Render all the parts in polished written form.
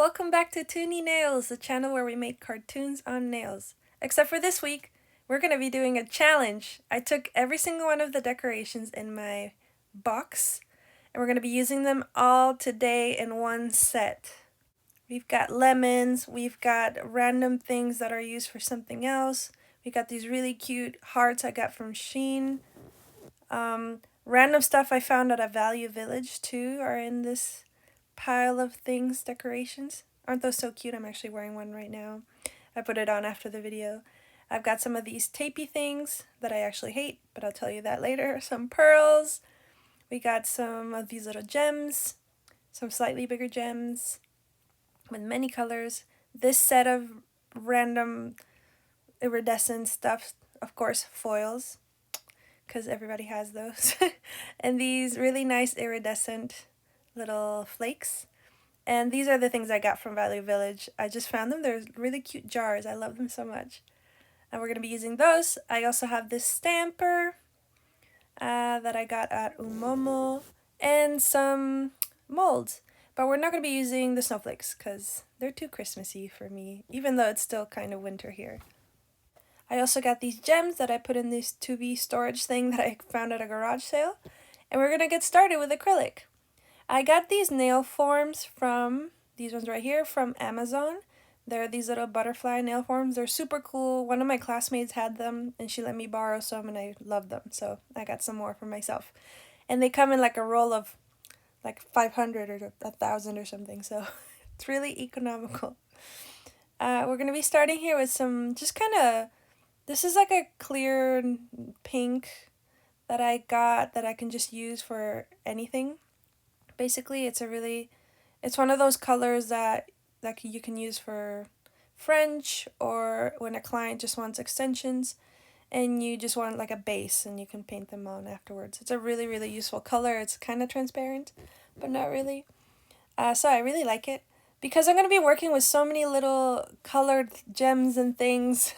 welcome back to Toony Nails, the channel where we make cartoons on nails. Except for this week, we're going to be doing a challenge. I took every single one of the decorations in my box, and we're going to be using them all today in one set. We've got lemons, we've got random things that are used for something else. We got these really cute hearts I got from Shein. Random stuff I found at a Value Village too are in this pile of things, decorations. Aren't those so cute? I'm actually wearing one right now. I put it on after the video. I've got some of these tapey things that I actually hate, but I'll tell you that later. Some pearls. We got some of these little gems. Some slightly bigger gems with many colors. This set of random iridescent stuff, of course, foils, because everybody has those. And these really nice iridescent little flakes. And these are the things I got from Value Village. I just found them. They're really cute jars. I love them so much. And we're going to be using those. I also have this stamper that I got at Umomo. And some molds. But we're not going to be using the snowflakes because they're too Christmassy for me, even though it's still kind of winter here. I also got these gems that I put in this 2B storage thing that I found at a garage sale. And we're going to get started with acrylic. I got these nail forms from, these ones right here, from Amazon. They're these little butterfly nail forms. They're super cool. One of my classmates had them and she let me borrow some and I love them. So I got some more for myself. And they come in like a roll of like 500 or 1,000 or something. So it's really economical. We're going to be starting here with some just kind of, this is like a clear pink that I got that I can just use for anything. Basically, it's one of those colors that you can use for French or when a client just wants extensions and you just want like a base and you can paint them on afterwards. It's a really, really useful color. It's kind of transparent, but not really. So I really like it. Because I'm going to be working with so many little colored gems and things,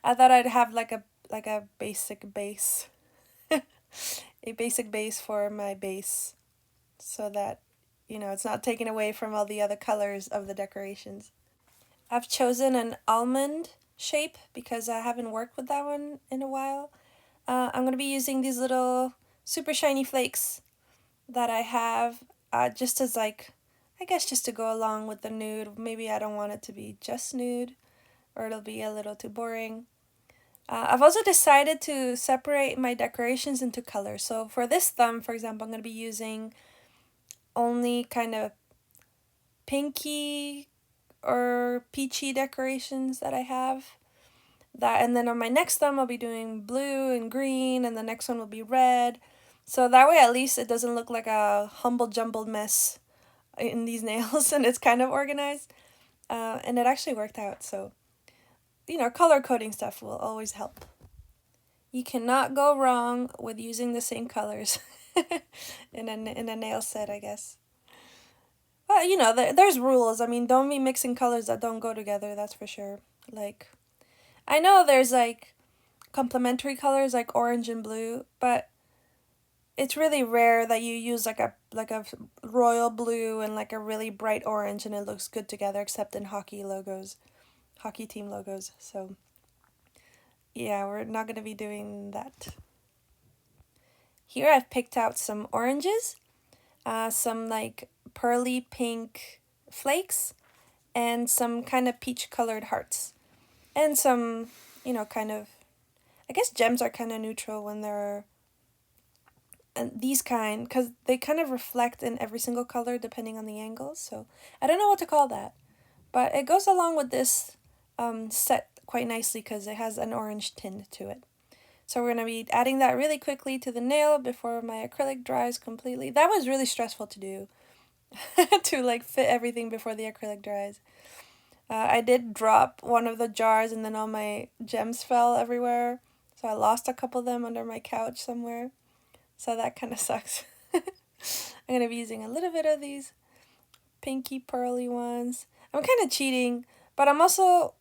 I thought I'd have like a basic base. A basic base for my base. So that, you know, it's not taken away from all the other colors of the decorations. I've chosen an almond shape because I haven't worked with that one in a while. I'm going to be using these little super shiny flakes that I have just as like, I guess just to go along with the nude. Maybe I don't want it to be just nude or it'll be a little too boring. I've also decided to separate my decorations into colors. So for this thumb, for example, I'm going to be using only kind of pinky or peachy decorations that I have. And then on my next thumb I'll be doing blue and green, and the next one will be red. So that way at least it doesn't look like a humble jumbled mess in these nails and it's kind of organized. And it actually worked out, so you know, color coding stuff will always help. You cannot go wrong with using the same colors in a nail set, I guess. Well, you know, there's rules. I mean, don't be mixing colors that don't go together, that's for sure. Like, I know there's like complementary colors like orange and blue, but it's really rare that you use like a royal blue and like a really bright orange and it looks good together, except in hockey team logos. So yeah, we're not going to be doing that. Here I've picked out some oranges, some like pearly pink flakes, and some kind of peach colored hearts. And some, you know, kind of, I guess gems are kind of neutral when they're these kind, because they kind of reflect in every single color depending on the angles. So I don't know what to call that, but it goes along with this set quite nicely because it has an orange tint to it. So we're going to be adding that really quickly to the nail before my acrylic dries completely. That was really stressful to do, to like fit everything before the acrylic dries. I did drop one of the jars and then all my gems fell everywhere. So I lost a couple of them under my couch somewhere. So that kind of sucks. I'm going to be using a little bit of these pinky pearly ones. I'm kind of cheating, but I'm also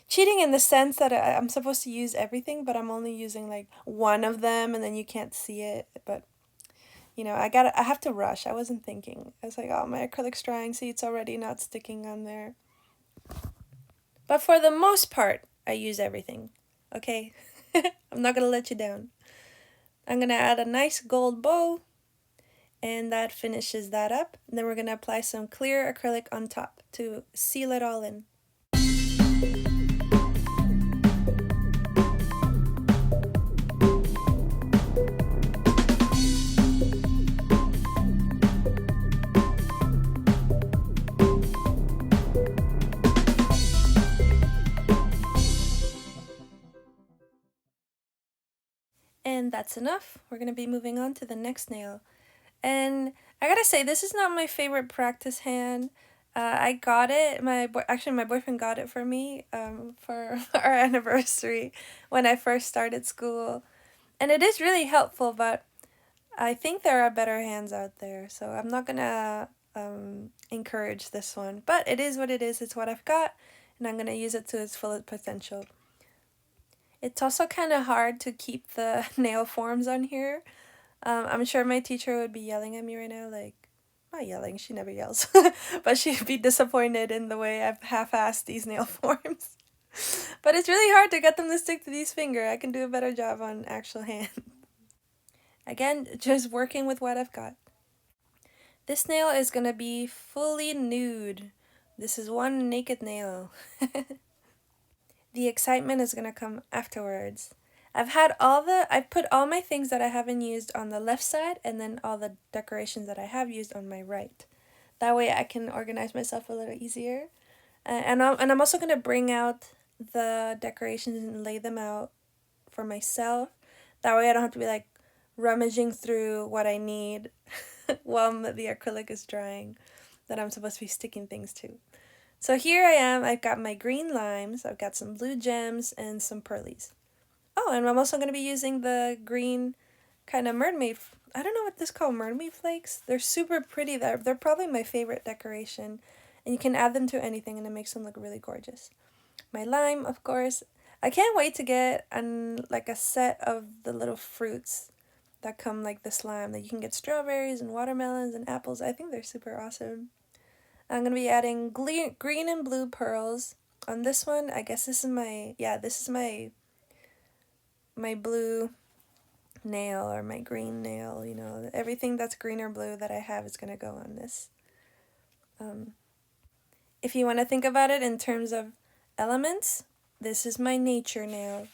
cheating in the sense that I'm supposed to use everything, but I'm only using like one of them and then you can't see it. But you know, I have to rush. I wasn't thinking. I was like, oh, my acrylic's drying, see, it's already not sticking on there. But for the most part, I use everything, okay? I'm not gonna let you down. I'm gonna add a nice gold bow, and that finishes that up. And then we're gonna apply some clear acrylic on top to seal it all in. And that's enough. We're going to be moving on to the next nail. And I gotta say, this is not my favorite practice hand. I got it, actually my boyfriend got it for me for our anniversary when I first started school. And it is really helpful, but I think there are better hands out there. So I'm not gonna encourage this one. But it is what it is, it's what I've got, and I'm gonna use it to its full potential. It's also kind of hard to keep the nail forms on here. I'm sure my teacher would be yelling at me right now, like, not yelling, she never yells, but she'd be disappointed in the way I've half-assed these nail forms. But it's really hard to get them to stick to these fingers. I can do a better job on actual hand. Again, just working with what I've got. This nail is going to be fully nude. This is one naked nail. The excitement is going to come afterwards. I've put all my things that I haven't used on the left side, and then all the decorations that I have used on my right. That way I can organize myself a little easier. And I'm also going to bring out the decorations and lay them out for myself. That way I don't have to be like rummaging through what I need while the acrylic is drying that I'm supposed to be sticking things to. So here I am, I've got my green limes, I've got some blue gems, and some pearlies. Oh, and I'm also going to be using the green kind of mermaid, I don't know what this is called, mermaid flakes? They're super pretty, they're probably my favorite decoration, and you can add them to anything and it makes them look really gorgeous. My lime, of course. I can't wait to get like a set of the little fruits that come like this lime, that you can get strawberries and watermelons and apples. I think they're super awesome. I'm going to be adding green and blue pearls. On this one, I guess this is my blue nail or my green nail, you know. Everything that's green or blue that I have is going to go on this. If you want to think about it in terms of elements, this is my nature nail.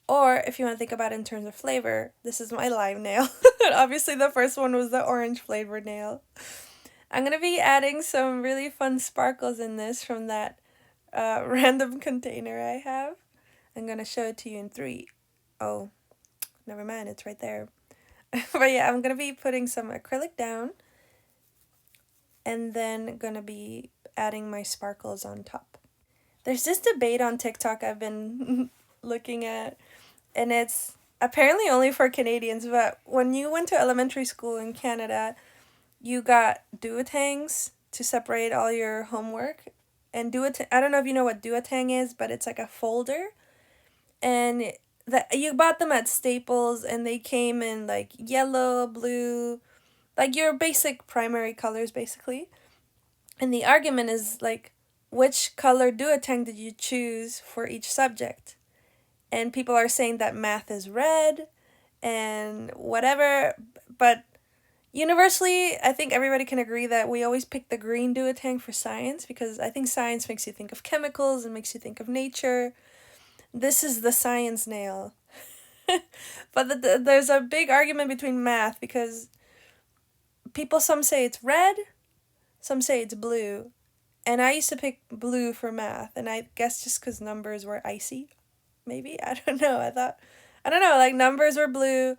Or if you want to think about it in terms of flavor, this is my lime nail. Obviously the first one was the orange flavored nail. I'm going to be adding some really fun sparkles in this from that random container I have. I'm going to show it to you in 3. Oh, never mind, it's right there. But yeah, I'm going to be putting some acrylic down and then going to be adding my sparkles on top. There's this debate on TikTok I've been looking at, and it's apparently only for Canadians, but when you went to elementary school in Canada, you got duotangs to separate all your homework. And I don't know if you know what duotang is, but it's like a folder. And you bought them at Staples, and they came in like yellow, blue, like your basic primary colors basically. And the argument is like, which color duotang did you choose for each subject? And people are saying that math is red and whatever, but universally, I think everybody can agree that we always pick the green duotang for science, because I think science makes you think of chemicals and makes you think of nature. This is the science nail. But there's a big argument between math, because some say it's red, some say it's blue. And I used to pick blue for math, and I guess just because numbers were icy, maybe? I don't know. I don't know, like numbers were blue,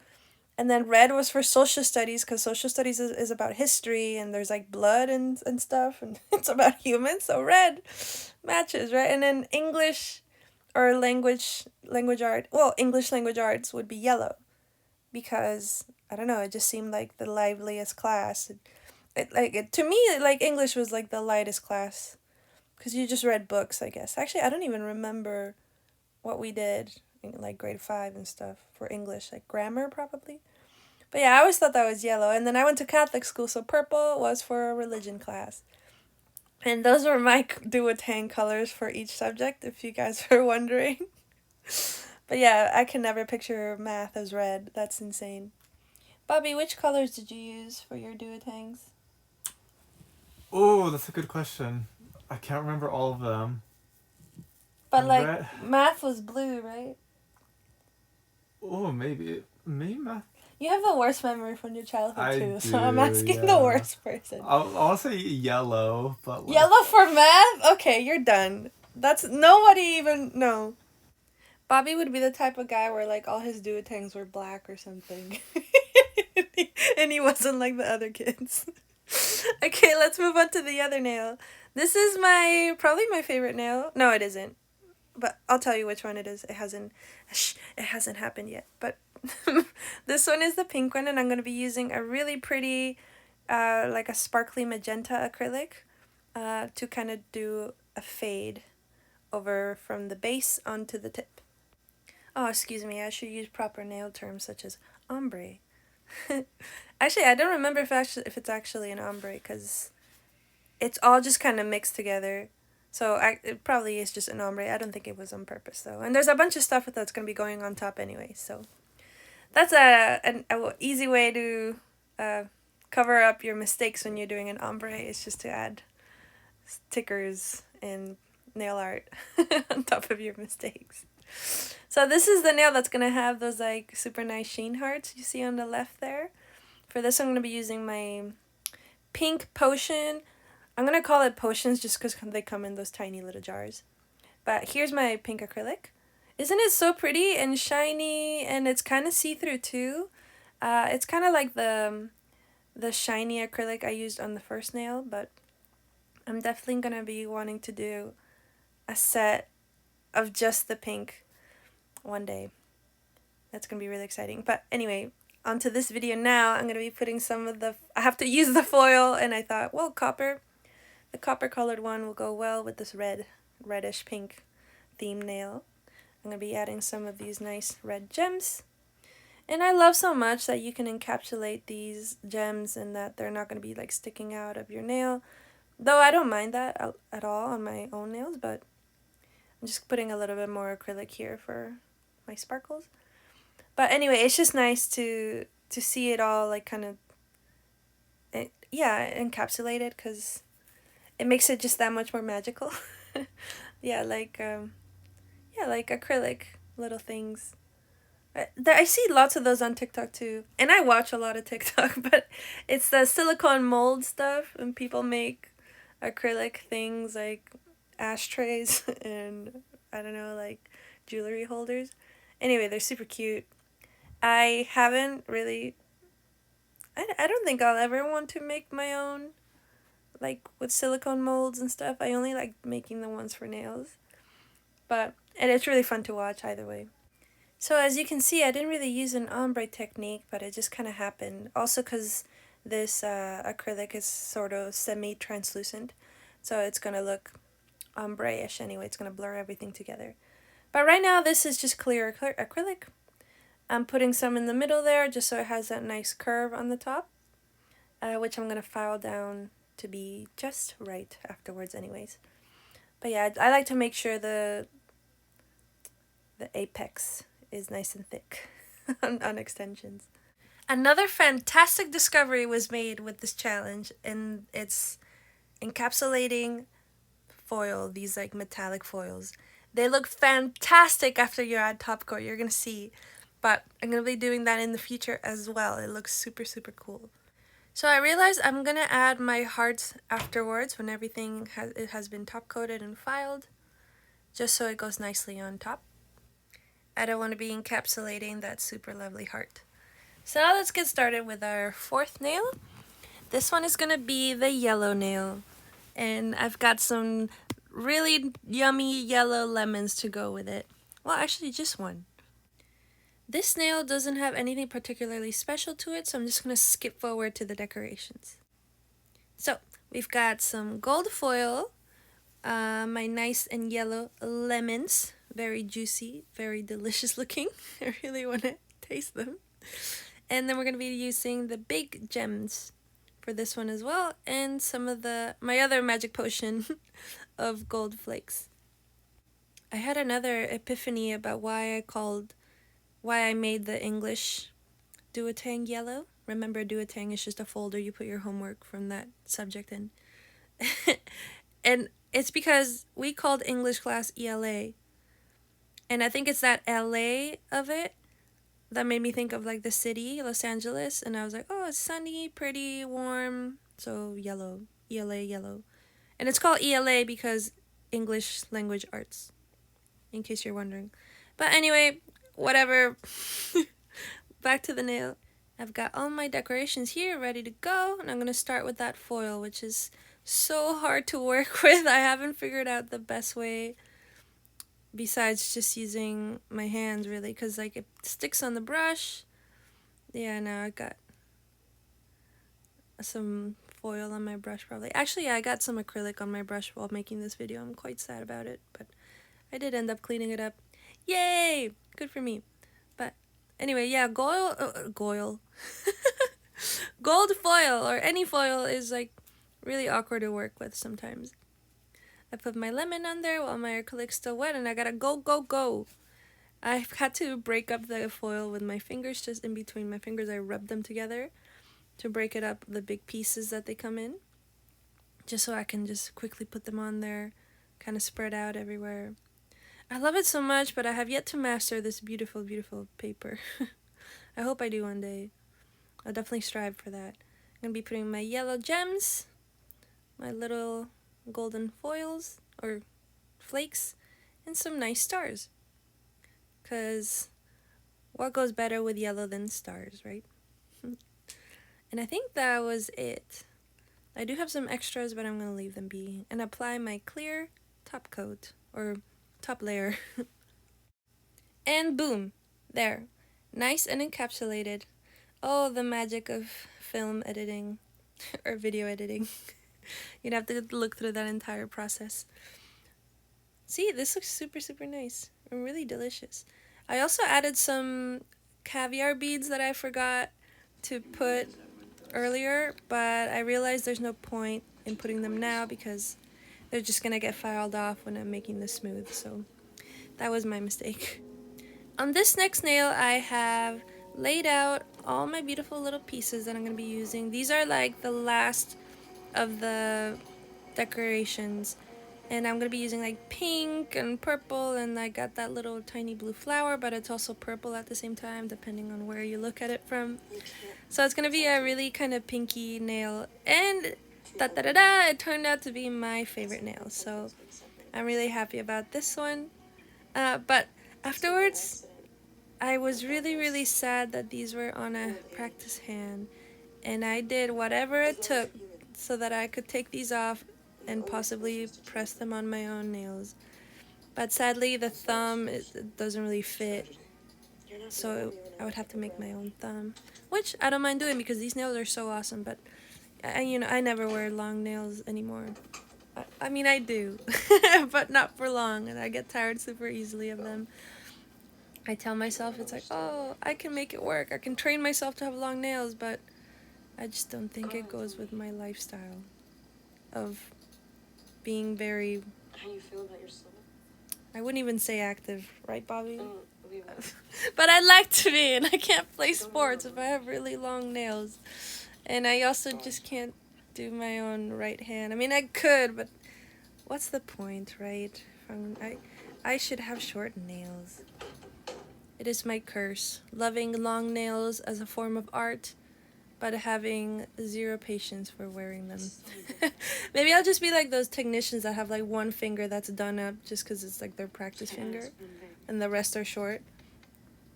and then red was for social studies, because social studies is about history, and there's like blood and stuff, and it's about humans, so red matches, right? And then English or language art, well, English language arts would be yellow, because, I don't know, it just seemed like the liveliest class. To me, like, English was like the lightest class, because you just read books, I guess. Actually, I don't even remember what we did in like grade 5 and stuff for English, like grammar probably. But yeah, I always thought that was yellow. And then I went to Catholic school, so purple was for a religion class. And those were my cuuuteeee colors for each subject, if you guys were wondering. But yeah, I can never picture math as red. That's insane. Bobby, which colors did you use for your cuuuteees? Oh, that's a good question. I can't remember all of them. But like, math was blue, right? Oh, maybe math. You have the worst memory from your childhood too, I so I'm do, asking the worst person. I'll say yellow, but like... Yellow for math? Okay, you're done. That's nobody even no. Bobby would be the type of guy where like all his cuuuteees were black or something. And he wasn't like the other kids. Okay, let's move on to the other nail. This is probably my favorite nail. No, it isn't. But I'll tell you which one it is. It hasn't happened yet. But this one is the pink one, and I'm going to be using a really pretty, like a sparkly magenta acrylic to kind of do a fade over from the base onto the tip. Oh, excuse me, I should use proper nail terms such as ombre. Actually, I don't remember if it's actually an ombre, because it's all just kind of mixed together. So it probably is just an ombre. I don't think it was on purpose, though. And there's a bunch of stuff that's going to be going on top anyway, so... That's an easy way to cover up your mistakes when you're doing an ombre, is just to add stickers and nail art on top of your mistakes. So this is the nail that's going to have those like super nice sheen hearts you see on the left there. For this I'm going to be using my pink potion. I'm going to call it potions just because they come in those tiny little jars. But here's my pink acrylic. Isn't it so pretty and shiny, and it's kind of see-through too? It's kind of like the shiny acrylic I used on the first nail, but I'm definitely going to be wanting to do a set of just the pink one day. That's going to be really exciting. But anyway, onto this video now. I'm going to be putting some of I have to use the foil, and I thought, well, the copper colored one will go well with this reddish pink theme nail. I'm going to be adding some of these nice red gems. And I love so much that you can encapsulate these gems and that they're not going to be like sticking out of your nail. Though I don't mind that at all on my own nails, but I'm just putting a little bit more acrylic here for my sparkles. But anyway, it's just nice to see it all like kind of, encapsulated, because it makes it just that much more magical. Yeah, like acrylic little things. I see lots of those on TikTok too, and I watch a lot of TikTok, but it's the silicone mold stuff, and people make acrylic things like ashtrays and I don't know, like jewelry holders. Anyway, they're super cute. I haven't really, I don't think I'll ever want to make my own, like with silicone molds and stuff. I only like making the ones for nails. And it's really fun to watch either way. So as you can see, I didn't really use an ombre technique, but it just kind of happened. Also because this acrylic is sort of semi-translucent, so it's going to look ombre-ish anyway. It's going to blur everything together. But right now, this is just clear acrylic. I'm putting some in the middle there, just so it has that nice curve on the top, which I'm going to file down to be just right afterwards anyways. But yeah, I like to make sure the apex is nice and thick on extensions. Another fantastic discovery was made with this challenge, and it's encapsulating foil, these like metallic foils. They look fantastic after you add top coat, you're gonna see. But I'm gonna be doing that in the future as well. It looks super, super cool. So I realized I'm gonna add my hearts afterwards when everything has been top coated and filed, just so it goes nicely on top. I don't want to be encapsulating that super lovely heart. So now let's get started with our fourth nail. This one is going to be the yellow nail. And I've got some really yummy yellow lemons to go with it. Well, actually just one. This nail doesn't have anything particularly special to it, so I'm just going to skip forward to the decorations. So we've got some gold foil, my nice and yellow lemons. Very juicy, very delicious looking. I really want to taste them. And then we're going to be using the big gems for this one as well, and some of my other magic potion of gold flakes. I had another epiphany about why I made the English duotang yellow. Remember, duotang is just a folder you put your homework from that subject in. And it's because we called English class ELA. And I think it's that LA of it that made me think of like the city, Los Angeles. And I was like, oh, it's sunny, pretty, warm. So yellow, ELA, yellow. And it's called ELA because English Language Arts, in case you're wondering. But anyway, whatever. Back to the nail. I've got all my decorations here ready to go, and I'm going to start with that foil, which is so hard to work with. I haven't figured out the best way besides just using my hands, really, because like it sticks on the brush. Yeah, now I got some foil on my brush probably. Actually, yeah, I got some acrylic on my brush while making this video. I'm quite sad about it, but I did end up cleaning it up. Yay! Good for me. But anyway, yeah, gold foil or any foil is like really awkward to work with sometimes. I put my lemon on there while my acrylic's still wet, and I gotta go. I've had to break up the foil with my fingers, just in between my fingers. I rub them together to break it up, the big pieces that they come in, just so I can just quickly put them on there, kind of spread out everywhere. I love it so much, but I have yet to master this beautiful, beautiful paper. I hope I do one day. I'll definitely strive for that. I'm going to be putting my yellow gems, my little golden foils, or flakes, and some nice stars. Because what goes better with yellow than stars, right? And I think that was it. I do have some extras, but I'm going to leave them be. And apply my clear top coat, or top layer. And boom, there. Nice and encapsulated. Oh, the magic of film editing, or video editing. You'd have to look through that entire process. See, this looks super, super nice and really delicious. I also added some caviar beads that I forgot to put earlier, but I realized there's no point in putting them now because they're just gonna get filed off when I'm making this smooth, so that was my mistake. On this next nail, I have laid out all my beautiful little pieces that I'm gonna be using. These are like the last of the decorations, and I'm gonna be using like pink and purple, and I got that little tiny blue flower, but it's also purple at the same time depending on where you look at it from. So it's gonna be a really kind of pinky nail, and it turned out to be my favorite nail, so I'm really happy about this one. But afterwards I was really, really sad that these were on a practice hand, and I did whatever it took so that I could take these off and possibly press them on my own nails. But sadly, the thumb it doesn't really fit, so I would have to make my own thumb, which I don't mind doing because these nails are so awesome. But I never wear long nails anymore. I mean, I do, but not for long, and I get tired super easily of them. I tell myself, it's like, oh, I can make it work. I can train myself to have long nails, but I just don't think it goes with my lifestyle of being very... How you feel about your stomach? I wouldn't even say active, right, Bobby? But I'd like to be, and I can't play sports if I have really long nails. And I also just can't do my own right hand. I mean, I could, but what's the point, right? I should have short nails. It is my curse, loving long nails as a form of art, but having zero patience for wearing them. Maybe I'll just be like those technicians that have like one finger that's done up just because it's like their practice finger, and the rest are short.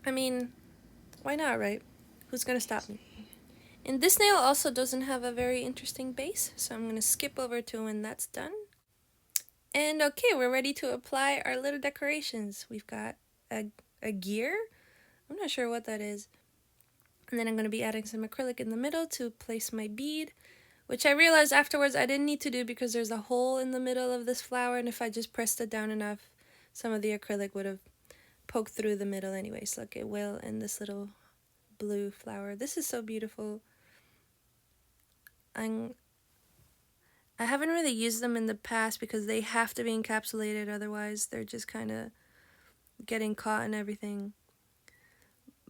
I mean, why not, right? Who's gonna stop me? And this nail also doesn't have a very interesting base, so I'm gonna skip over to when that's done. And okay, we're ready to apply our little decorations. We've got a gear. I'm not sure what that is. And then I'm going to be adding some acrylic in the middle to place my bead, which I realized afterwards I didn't need to do because there's a hole in the middle of this flower, and if I just pressed it down enough, some of the acrylic would have poked through the middle anyways. Look, it will in this little blue flower. This is so beautiful. I haven't really used them in the past because they have to be encapsulated, otherwise they're just kind of getting caught and everything.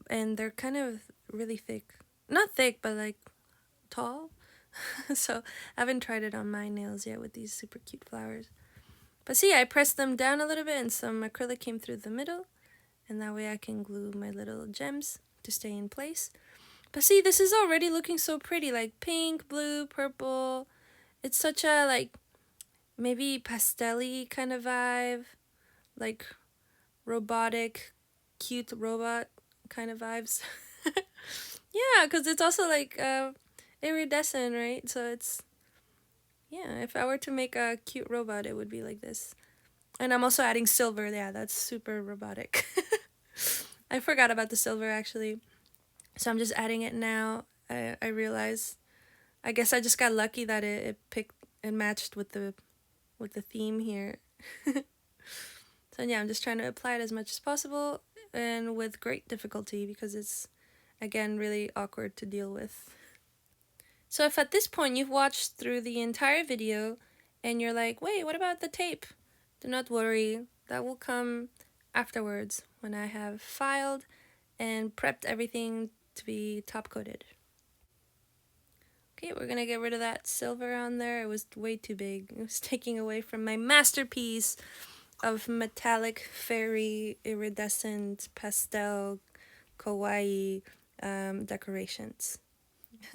And they're kind of really thick. Not thick, but like tall. So I haven't tried it on my nails yet with these super cute flowers. But see, I pressed them down a little bit and some acrylic came through the middle. And that way I can glue my little gems to stay in place. But see, this is already looking so pretty. Like pink, blue, purple. It's such a like maybe pastel-y kind of vibe. Like robotic, cute robot kind of vibes. Yeah, because it's also like iridescent, right? So it's, yeah, if I were to make a cute robot, it would be like this. And I'm also adding silver. Yeah, that's super robotic. I forgot about the silver, actually. So I'm just adding it now. I realize. I guess I just got lucky that it picked and matched with the theme here. So yeah, I'm just trying to apply it as much as possible and with great difficulty because it's, again, really awkward to deal with. So if at this point you've watched through the entire video and you're like, wait, what about the tape? Do not worry, that will come afterwards when I have filed and prepped everything to be top coated. Okay, we're gonna get rid of that silver on there. It was way too big. It was taking away from my masterpiece of metallic, fairy, iridescent, pastel, kawaii decorations.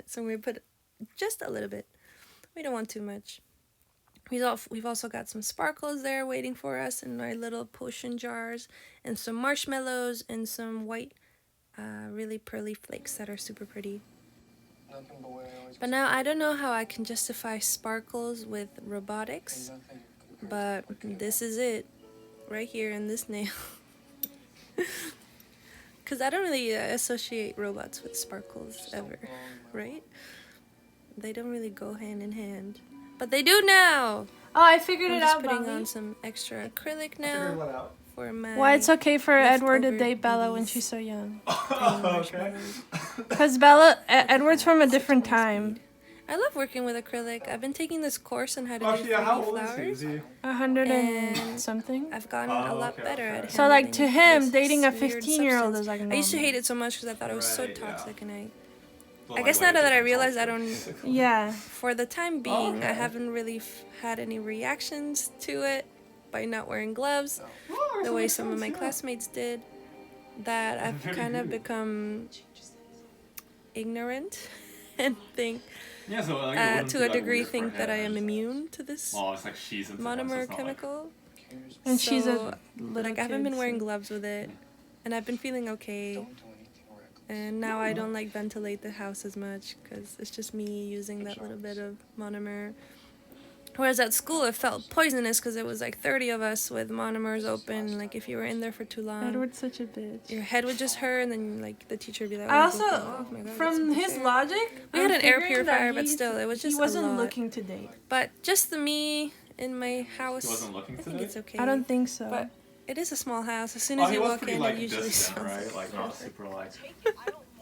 So we're gonna put just a little bit. We don't want too much. We've also got some sparkles there waiting for us in our little potion jars, and some marshmallows and some white, really pearly flakes that are super pretty. But now I don't know how I can justify sparkles with robotics, but this is it right here in this nail. Because I don't really associate robots with sparkles ever, right? They don't really go hand in hand. But they do now! Oh, I figured it out, I'm just putting Bobby. on some extra acrylic now for my Why it's okay for Edward to leftover date Bella when beauties. she's so young. Tiny marshmallows. Because Edward's from a different time. I love working with acrylic. I've been taking this course on how to do Actually, yeah, how 3D old is he? flowers. Is he? 100 and And something. I've gotten a lot better at it. So, like, to him, dating a 15-year-old is like normal. I used to hate it so much because I thought it was so Right, yeah. toxic, and But I guess now that I realize I don't, Yeah. for the time being, I okay. haven't really had any reactions to it by not wearing gloves, the way some of my classmates did, that I've kind of become ignorant and think, Yeah, so like, to a degree, think that I am immune to this Well, it's like she's into him, so monomer it's not chemical. And she's a So, little like, I haven't been kid, wearing so- gloves with it, and I've been feeling okay. And now I don't like ventilate the house as much because it's just me using that little bit of monomer. Whereas at school it felt poisonous because it was like 30 of us with monomers open. Like if you were in there for too long, Edward's such a bitch. your head would just hurt, and then like the teacher would be like, I "Oh, also, oh my God, from that's his super logic, We had I'm an air figuring that purifier, but still, it was just he a wasn't lot. looking to date. But just the me in my house, He wasn't looking I to think date? it's okay. I don't think so. But it is a small house. As soon Oh, as he you was walk pretty in, like it usually distant, smells right? like Like not perfect super like.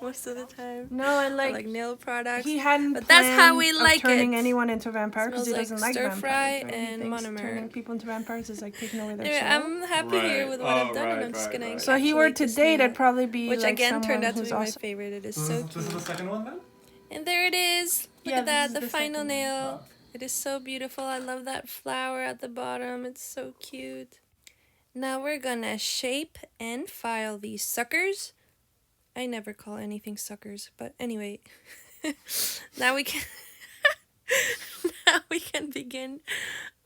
most of the time. No, and Or, like, like nail products. he hadn't But that's how planned we of like turning it. anyone into a vampire because he Smells doesn't like like stir fry vampires. Or he and thinks monomer. turning people into vampires is like taking away their Anyway, soul. I'm happy here Right. with what I've Oh, done, and right, I'm just right, gonna. right. So he were encapsulate to this date, nail, it'd probably be which like again someone turned out to who's be my also favorite. It is This so is the cute. second one then? And there it is. Look Yeah, at that, this is the the final second nail. It is so beautiful. I love that flower at the bottom. It's so cute. Now we're gonna shape and file these suckers. I never call anything suckers, but anyway. Now we can now we can begin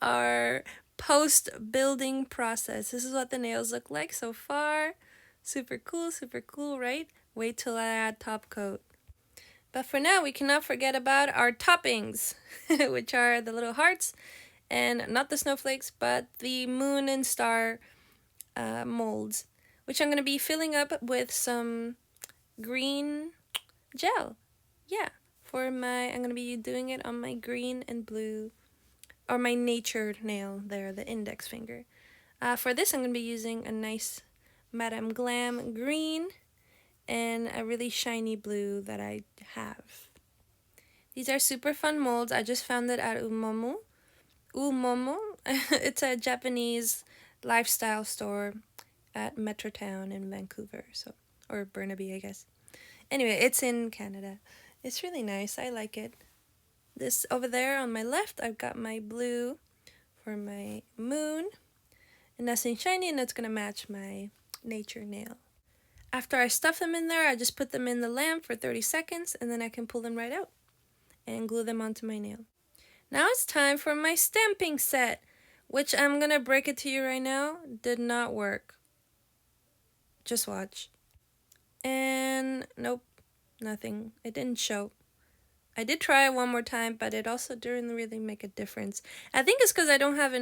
our post-building process. This is what the nails look like so far. Super cool, right? Wait till I add top coat. But for now, we cannot forget about our toppings, which are the little hearts, and not the snowflakes, but the moon and star molds, which I'm going to be filling up with some green gel. Yeah, I'm going to be doing it on my green and blue, or my natured nail there, the index finger. For this, I'm going to be using a nice Madame Glam green and a really shiny blue that I have. These are super fun molds. I just found it at Umomo. It's a Japanese lifestyle store at Metrotown in Vancouver, or Burnaby, I guess. Anyway, it's in Canada. It's really nice. I like it. This over there on my left, I've got my blue for my moon. And that's in shiny, and that's going to match my nature nail. After I stuff them in there, I just put them in the lamp for 30 seconds, and then I can pull them right out and glue them onto my nail. Now it's time for my stamping set, which I'm going to break it to you right now, did not work. Just watch. And nope, nothing. It didn't show. I did try it one more time, but it also didn't really make a difference. I think it's because I don't have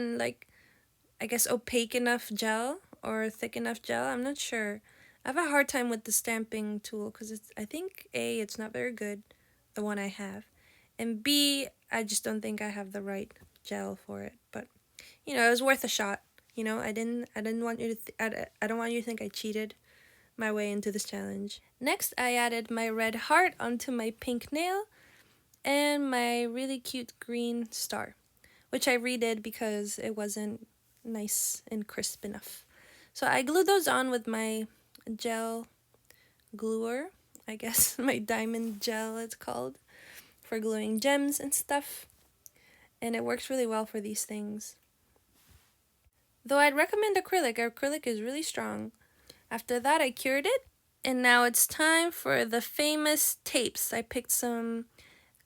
I guess opaque enough gel or thick enough gel. I'm not sure. I have a hard time with the stamping tool because I think A, it's not very good, the one I have, and B, I just don't think I have the right gel for it. But you know, it was worth a shot. You know, I didn't want you to I don't want you to think I cheated my way into this challenge. Next, I added my red heart onto my pink nail and my really cute green star, which I redid because it wasn't nice and crisp enough. So I glued those on with my gel gluer, I guess, my diamond gel it's called, for gluing gems and stuff. And it works really well for these things. Though I'd recommend acrylic. Acrylic is really strong. After that, I cured it, and now it's time for the famous tapes. I picked some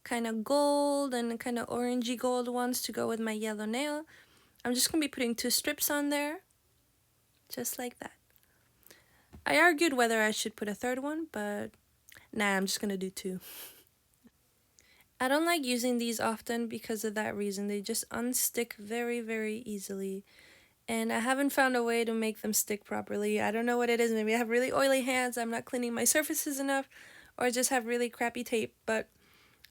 kind of gold and kind of orangey gold ones to go with my yellow nail. I'm just going to be putting 2 strips on there, just like that. I argued whether I should put a 3rd one, but nah, I'm just going to do 2. I don't like using these often because of that reason. They just unstick very, very easily. And I haven't found a way to make them stick properly. I don't know what it is. Maybe I have really oily hands, I'm not cleaning my surfaces enough, or I just have really crappy tape, but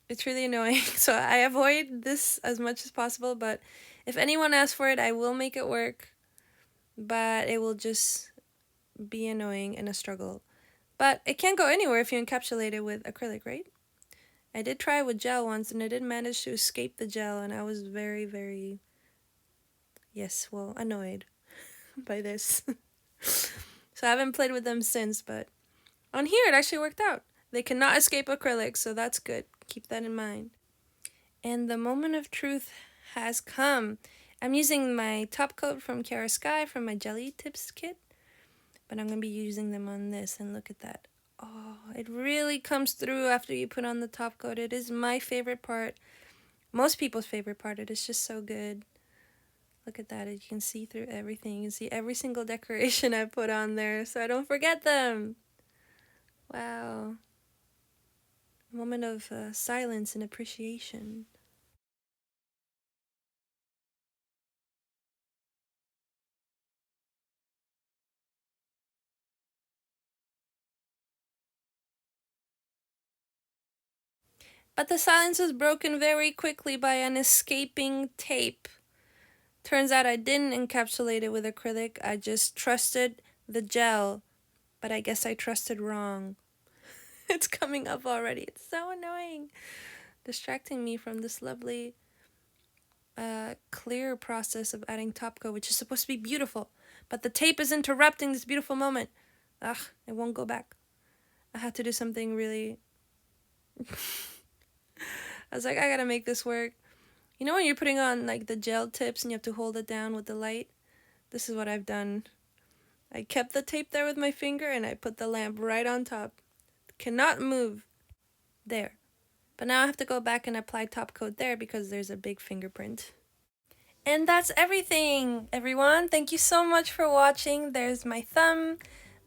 it's really annoying. So I avoid this as much as possible, but if anyone asks for it, I will make it work. But it will just be annoying and a struggle. But it can't go anywhere if you encapsulate it with acrylic, right? I did try it with gel once, and I did manage to escape the gel, and I was very, very... yes, well, annoyed by this. So I haven't played with them since, but on here it actually worked out. They cannot escape acrylic, so that's good. Keep that in mind. And the moment of truth has come. I'm using my top coat from Kiara Sky from my Jelly Tips kit, but I'm going to be using them on this, and look at that. Oh, it really comes through after you put on the top coat. It is my favorite part. Most people's favorite part. It is just so good. Look at that. You can see through everything. You can see every single decoration I put on there so I don't forget them. Wow. Moment of silence and appreciation. But the silence was broken very quickly by an escaping tape. Turns out I didn't encapsulate it with acrylic. I just trusted the gel. But I guess I trusted wrong. It's coming up already. It's so annoying. Distracting me from this lovely clear process of adding top coat, which is supposed to be beautiful. But the tape is interrupting this beautiful moment. Ugh, it won't go back. I had to do something really... I was like, I gotta make this work. You know when you're putting on like the gel tips and you have to hold it down with the light? This is what I've done. I kept the tape there with my finger and I put the lamp right on top. Cannot move. There. But now I have to go back and apply top coat there because there's a big fingerprint. And that's everything, everyone. Thank you so much for watching. There's my thumb,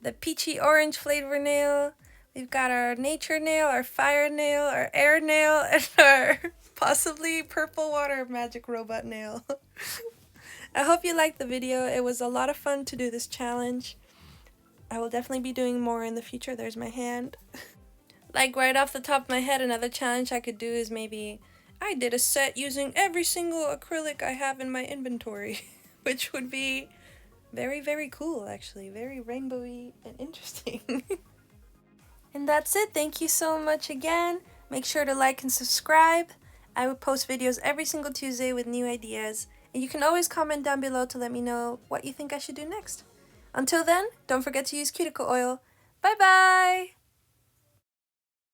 the peachy orange flavor nail. We've got our nature nail, our fire nail, our air nail, and our possibly purple water magic robot nail. I hope you liked the video. It was a lot of fun to do this challenge. I will definitely be doing more in the future. There's my hand. Like right off the top of my head, another challenge I could do is maybe I did a set using every single acrylic I have in my inventory, which would be very, very cool actually. Very rainbowy and interesting. And that's it. Thank you so much again. Make sure to like and subscribe. I will post videos every single Tuesday with new ideas. And you can always comment down below to let me know what you think I should do next. Until then, don't forget to use cuticle oil. Bye bye!